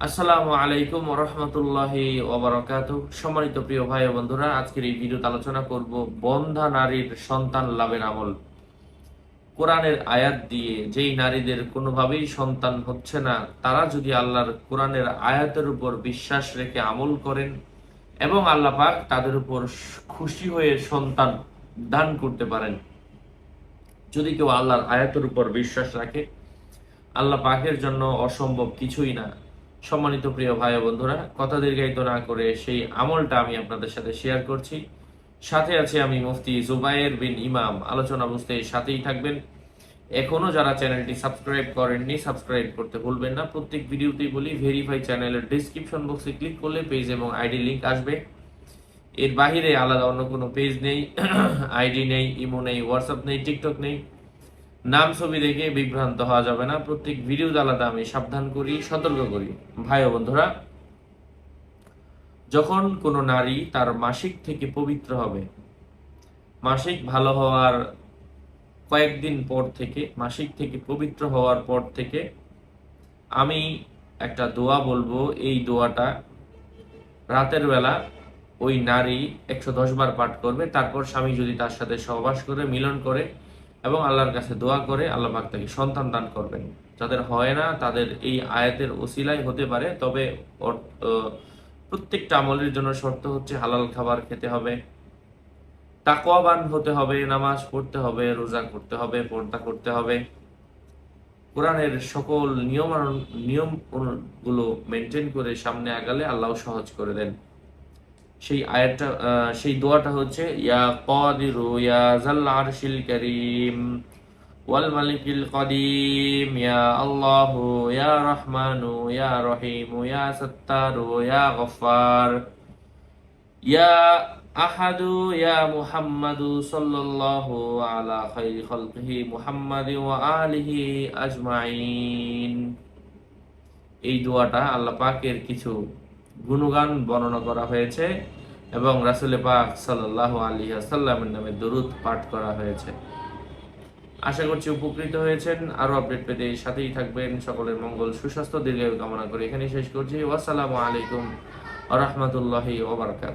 আসসালামু আলাইকুম ওয়া রাহমাতুল্লাহি ওয়া বারাকাতুহু। সম্মানিত প্রিয় ভাই ও বন্ধুরা, আজকের এই ভিডিওতে আলোচনা করব বন্ধা নারীর সন্তান লাভের আমল। কোরআনের আয়াত দিয়ে যেই নারীদের কোনোভাবেই সন্তান হচ্ছে না, তারা যদি আল্লাহর কোরআনের আয়াতের উপর বিশ্বাস রেখে আমল করেন এবং আল্লাহ পাক তাদের উপর খুশি হয়ে সন্তান দান করতে পারেন। যদি কেউ আল্লাহর আয়াতের উপর বিশ্বাস রাখে, আল্লাহ পাকের জন্য অসম্ভব কিছুই না। সম্মানিত প্রিয় ভাই ও বন্ধুরা, কথা দীর্ঘায়িত না করে সেই আমলটা আমি আপনাদের সাথে শেয়ার করছি। সাথে আছে আমি মুফতি জুবায়ের বিন ইমাম। আলোচনা বুঝতে সাথেই থাকবেন। এখনো যারা চ্যানেলটি সাবস্ক্রাইব করেননি, সাবস্ক্রাইব করতে ভুলবেন না। প্রত্যেক ভিডিওতেই বলি, ভেরিফাই চ্যানেলের ডেসক্রিপশন বক্সে ক্লিক করলে পেজ এবং আইডি লিংক আসবে। এর বাহিরে আলাদা অন্য কোনো পেজ নেই, আইডি নেই, ইমো নেই, হোয়াটসঅ্যাপ নেই, টিকটক নেই। নাম ছবি দেখে বিভ্রান্ত হওয়া যাবে না। প্রত্যেক ভিডিও আলাদা আমি সাবধান করি, সতর্ক করি। ভাই ও বন্ধুরা, যখন কোনো নারী তার মাসিক থেকে পবিত্র হবে, মাসিক ভালো হওয়ার কয়েকদিন পর থেকে, মাসিক থেকে পবিত্র হওয়ার পর থেকে আমি একটা দোয়া বলবো। এই দোয়াটা রাতের বেলা ওই নারী 110 বার পাঠ করবে। তারপর স্বামী যদি তার সাথে সহবাস করে, মিলন করে এবং আল্লাহর কাছে দোয়া করে, আল্লাহ পাক তাকে সন্তান দান করবেন। যাদের হয় না তাদের এই আয়াতের ওসিলায় হতে পারে। তবে প্রত্যেকটা আমলের জন্য শর্ত হচ্ছে হালাল খাবার খেতে হবে, তাকওয়াবান হতে হবে, নামাজ পড়তে হবে, রোজা করতে হবে, পর্দা করতে হবে, কোরআনের সকল নিয়ম গুলো মেনটেন করে সামনে আগালে আল্লাহ সহজ করে দেন। সেই আয়াতটা, সেই দোয়াটা হচ্ছে ইয়া কাদিরু ইয়া জাল আরশিল কারীম ওয়াল মালিকিল কদিম ইয়া আল্লাহু ইয়া রহমানু ইয়া রহিমু ইয়া সাত্তারু ইয়া গফফার ইয়া আহাদু ইয়া মুহাম্মাদু সাল্লাল্লাহু আলা খাইরি খালকিহি মুহাম্মাদি ওয়া আলিহি আজমাইন। এই দোয়াটা আল্লাহ পাকের কিছু গুণগান বর্ণনা করা হয়েছে এবং রাসূল পাক সাল্লাল্লাহু আলাইহি ওয়াসাল্লামের নামে দরুদ পাঠ করা হয়েছে। আশা করছি উপকৃত হয়েছেন। আরো আপডেট পেতে সাথেই থাকবেন। সকলের মঙ্গল, সুস্বাস্থ্য, দীর্ঘায়ু কামনা করে এখানেই শেষ করছি। ওয়াসসালামু আলাইকুম ওয়া রাহমাতুল্লাহি ওয়া বারাকাতুহু।